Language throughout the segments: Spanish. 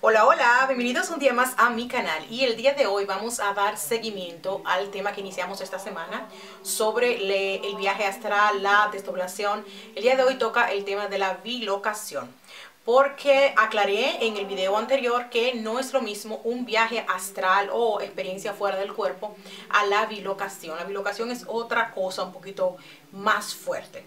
Hola, hola, bienvenidos un día más a mi canal y el día de hoy vamos a dar seguimiento al tema que iniciamos esta semana sobre el viaje astral, la desdoblación. El día de hoy toca el tema de la bilocación, porque aclaré en el video anterior que no es lo mismo un viaje astral o experiencia fuera del cuerpo a la bilocación. La bilocación es otra cosa un poquito más fuerte.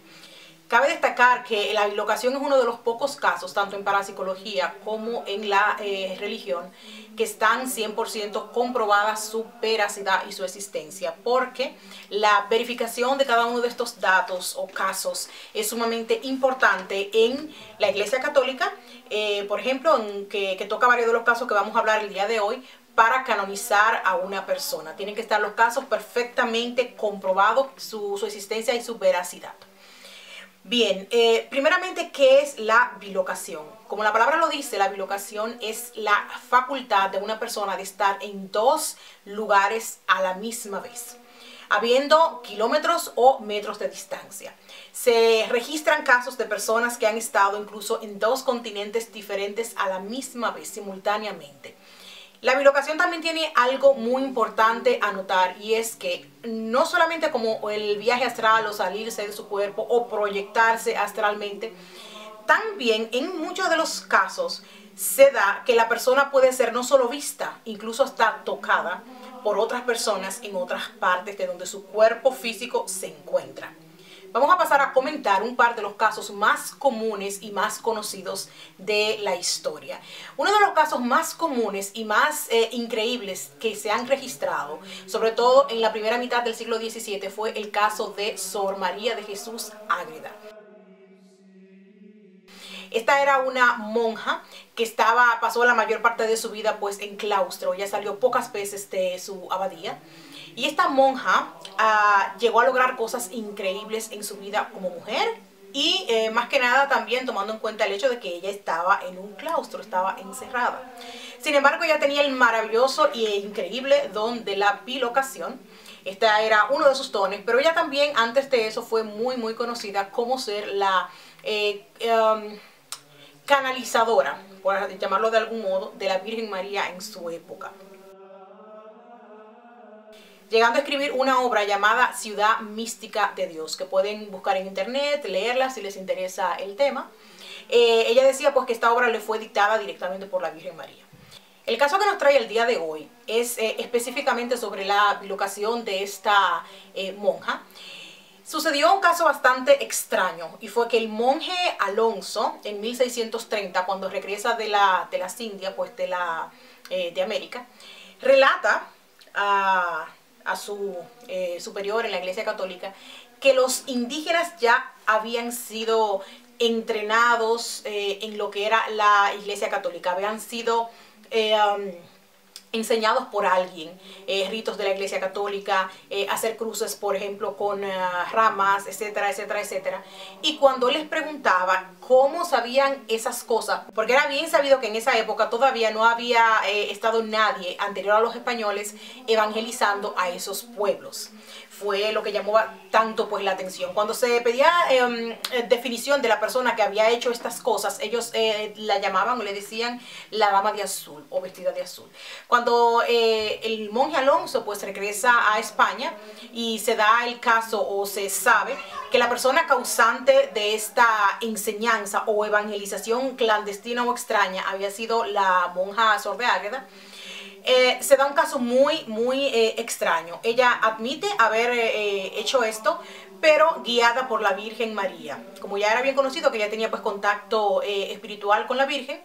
Cabe destacar que la bilocación es uno de los pocos casos, tanto en parapsicología como en la religión, que están 100% comprobadas su veracidad y su existencia, porque la verificación de cada uno de estos datos o casos es sumamente importante en la Iglesia Católica, por ejemplo, que toca varios de los casos que vamos a hablar el día de hoy, para canonizar a una persona. Tienen que estar los casos perfectamente comprobados, su existencia y su veracidad. Bien, primeramente, ¿qué es la bilocación? Como la palabra lo dice, la bilocación es la facultad de una persona de estar en dos lugares a la misma vez, habiendo kilómetros o metros de distancia. Se registran casos de personas que han estado incluso en dos continentes diferentes a la misma vez, simultáneamente. La bilocación también tiene algo muy importante a notar, y es que no solamente como el viaje astral o salirse de su cuerpo o proyectarse astralmente, también en muchos de los casos se da que la persona puede ser no solo vista, incluso hasta tocada por otras personas en otras partes de donde su cuerpo físico se encuentra. Vamos a pasar a comentar un par de los casos más comunes y más conocidos de la historia. Uno de los casos más comunes y más increíbles que se han registrado, sobre todo en la primera mitad del siglo XVII, fue el caso de Sor María de Jesús Ágreda. Esta era una monja que pasó la mayor parte de su vida pues en claustro. Ella salió pocas veces de su abadía. Y esta monja llegó a lograr cosas increíbles en su vida como mujer, y más que nada también tomando en cuenta el hecho de que ella estaba en un claustro, estaba encerrada. Sin embargo, ella tenía el maravilloso e increíble don de la bilocación. Esta era uno de sus dones, pero ella también antes de eso fue muy conocida como ser la canalizadora, por llamarlo de algún modo, de la Virgen María en su época, llegando a escribir una obra llamada Ciudad Mística de Dios, que pueden buscar en internet, leerla si les interesa el tema. Ella decía pues que esta obra le fue dictada directamente por la Virgen María. El caso que nos trae el día de hoy es específicamente sobre la bilocación de esta monja. Sucedió un caso bastante extraño, y fue que el monje Alonso, en 1630, cuando regresa de las Indias, pues de América, relata a su superior en la Iglesia Católica que los indígenas ya habían sido entrenados en lo que era la Iglesia Católica, habían sido enseñados por alguien, ritos de la Iglesia Católica, hacer cruces, por ejemplo, con ramas, etcétera, etcétera, etcétera. Y cuando les preguntaba cómo sabían esas cosas, porque era bien sabido que en esa época todavía no había estado nadie anterior a los españoles evangelizando a esos pueblos. Fue lo que llamó tanto pues la atención. Cuando se pedía definición de la persona que había hecho estas cosas, ellos la llamaban o le decían la dama de azul o vestida de azul. Cuando el monje Alonso pues regresa a España y se da el caso, o se sabe que la persona causante de esta enseñanza o evangelización clandestina o extraña había sido la monja Sor de Ágreda, se da un caso muy extraño. Ella admite haber hecho esto, pero guiada por la Virgen María. Como ya era bien conocido que ella tenía pues contacto espiritual con la Virgen,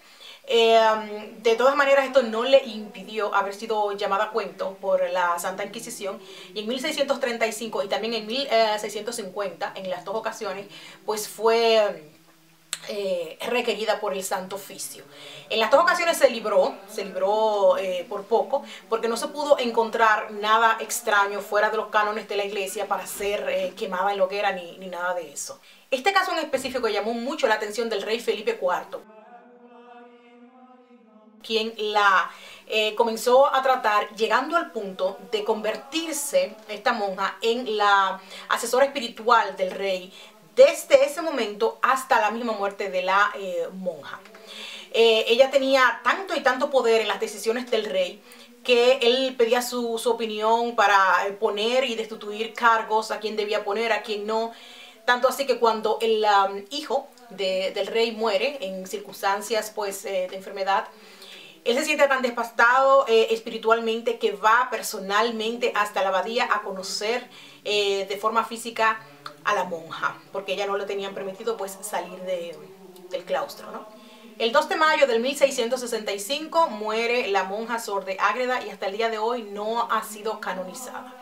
de todas maneras esto no le impidió haber sido llamada a cuento por la Santa Inquisición, y en 1635 y también en 1650, en las dos ocasiones, pues fue requerida por el Santo Oficio. En las dos ocasiones se libró por poco, porque no se pudo encontrar nada extraño fuera de los cánones de la iglesia para ser quemada en la hoguera ni nada de eso. Este caso en específico llamó mucho la atención del rey Felipe IV, quien la comenzó a tratar, llegando al punto de convertirse esta monja en la asesora espiritual del rey desde ese momento hasta la misma muerte de la monja. ella tenía tanto y tanto poder en las decisiones del rey que él pedía su opinión para poner y destituir cargos, a quién debía poner, a quién no. Tanto así que cuando el hijo del rey muere en circunstancias pues, de enfermedad, él se siente tan devastado espiritualmente que va personalmente hasta la abadía a conocer de forma física a la monja, porque ella no le tenían permitido pues salir del claustro, ¿no? El 2 de mayo del 1665 muere la monja Sor de Ágreda y hasta el día de hoy no ha sido canonizada.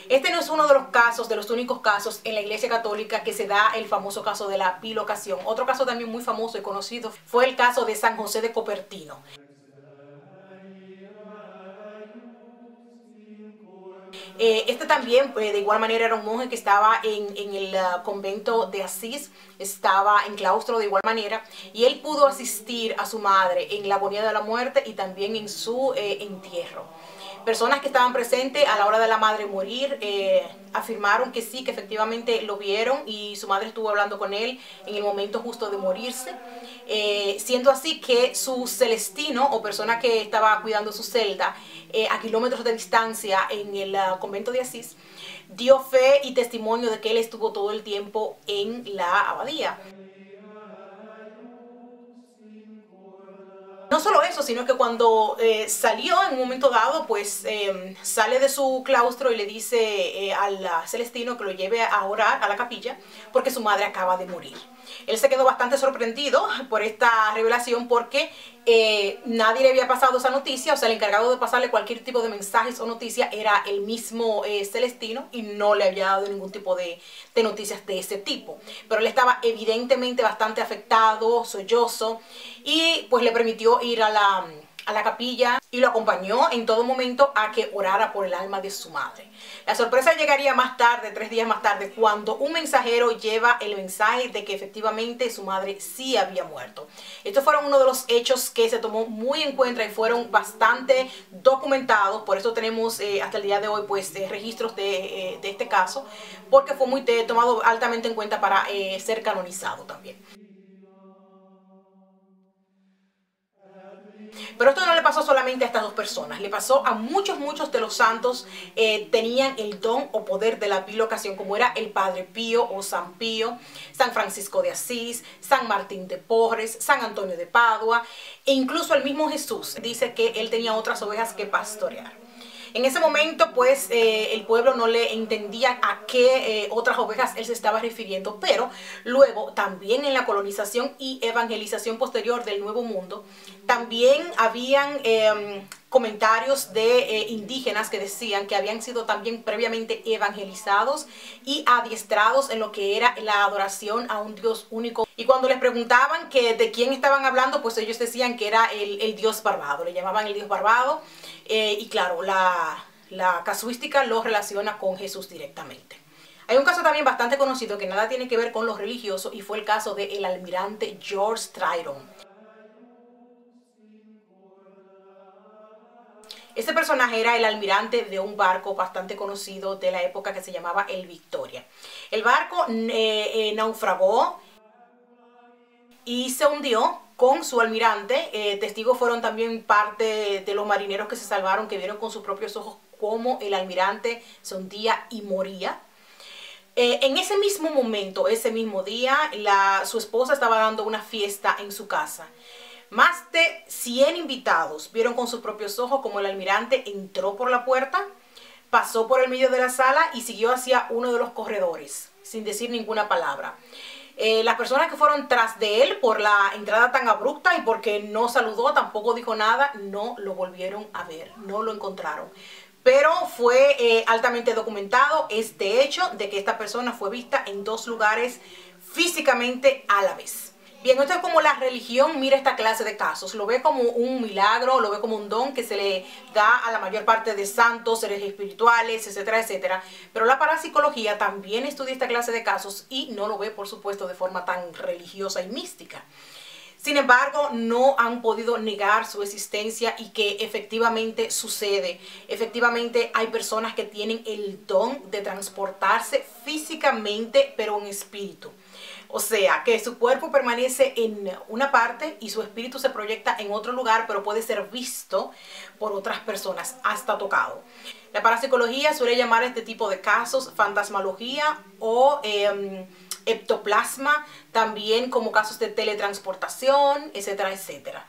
Este no es uno de los casos, de los únicos casos en la Iglesia Católica que se da el famoso caso de la bilocación. Otro caso también muy famoso y conocido fue el caso de San José de Copertino. Este también, de igual manera, era un monje que estaba en el convento de Asís, estaba en claustro de igual manera, y él pudo asistir a su madre en la agonía de la muerte y también en su entierro. Personas que estaban presentes a la hora de la madre morir afirmaron que sí, que efectivamente lo vieron y su madre estuvo hablando con él en el momento justo de morirse, siendo así que su celestino o persona que estaba cuidando su celda a kilómetros de distancia en el convento de Asís dio fe y testimonio de que él estuvo todo el tiempo en la abadía. No solo eso, sino que cuando salió en un momento dado, pues sale de su claustro y le dice al celestino que lo lleve a orar a la capilla porque su madre acaba de morir. Él se quedó bastante sorprendido por esta revelación porque nadie le había pasado esa noticia, o sea, el encargado de pasarle cualquier tipo de mensajes o noticia era el mismo celestino y no le había dado ningún tipo de noticias de ese tipo. Pero él estaba evidentemente bastante afectado, sollozo, y pues le permitió ir a la capilla y lo acompañó en todo momento a que orara por el alma de su madre. La sorpresa llegaría más tarde, 3 días más tarde, cuando un mensajero lleva el mensaje de que efectivamente su madre sí había muerto. Estos fueron uno de los hechos que se tomó muy en cuenta y fueron bastante documentados. Por eso tenemos hasta el día de hoy pues registros de este caso, porque fue muy tomado altamente en cuenta para ser canonizado también. Pero esto no le pasó solamente a estas dos personas, le pasó a muchos de los santos tenían el don o poder de la bilocación, como era el Padre Pío o San Pío, San Francisco de Asís, San Martín de Porres, San Antonio de Padua, e incluso el mismo Jesús dice que él tenía otras ovejas que pastorear. En ese momento, pues, el pueblo no le entendía a qué otras ovejas él se estaba refiriendo, pero luego, también en la colonización y evangelización posterior del Nuevo Mundo, también habían comentarios de indígenas que decían que habían sido también previamente evangelizados y adiestrados en lo que era la adoración a un Dios único. Y cuando les preguntaban que de quién estaban hablando, pues ellos decían que era el Dios Barbado, le llamaban el Dios Barbado. Y claro, la casuística lo relaciona con Jesús directamente. Hay un caso también bastante conocido que nada tiene que ver con lo religioso y fue el caso del almirante George Triton. Este personaje era el almirante de un barco bastante conocido de la época que se llamaba el Victoria. El barco naufragó y se hundió con su almirante. Testigos fueron también parte de los marineros que se salvaron, que vieron con sus propios ojos cómo el almirante se hundía y moría. En ese mismo momento, ese mismo día, su esposa estaba dando una fiesta en su casa. Más de 100 invitados vieron con sus propios ojos cómo el almirante entró por la puerta, pasó por el medio de la sala y siguió hacia uno de los corredores, sin decir ninguna palabra. Las personas que fueron tras de él por la entrada tan abrupta y porque no saludó, tampoco dijo nada, no lo volvieron a ver, no lo encontraron. Pero fue altamente documentado este hecho de que esta persona fue vista en 2 lugares físicamente a la vez. Bien, esto es como la religión mira esta clase de casos. Lo ve como un milagro, lo ve como un don que se le da a la mayor parte de santos, seres espirituales, etcétera, etcétera. Pero la parapsicología también estudia esta clase de casos y no lo ve, por supuesto, de forma tan religiosa y mística. Sin embargo, no han podido negar su existencia y que efectivamente sucede. Efectivamente hay personas que tienen el don de transportarse físicamente, pero en espíritu. O sea, que su cuerpo permanece en una parte y su espíritu se proyecta en otro lugar, pero puede ser visto por otras personas, hasta tocado. La parapsicología suele llamar a este tipo de casos fantasmalogía o ectoplasma, también como casos de teletransportación, etcétera, etcétera.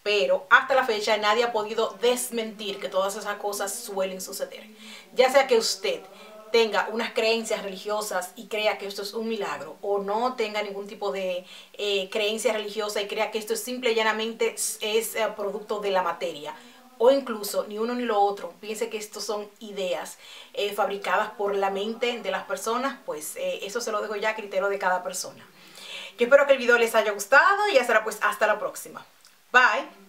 Pero hasta la fecha nadie ha podido desmentir que todas esas cosas suelen suceder. Ya sea que usted tenga unas creencias religiosas y crea que esto es un milagro, o no tenga ningún tipo de creencia religiosa y crea que esto es simple y llanamente es producto de la materia, o incluso ni uno ni lo otro piense que estos son ideas fabricadas por la mente de las personas, pues eso se lo dejo ya a criterio de cada persona. Yo espero que el video les haya gustado y ya será pues hasta la próxima. Bye.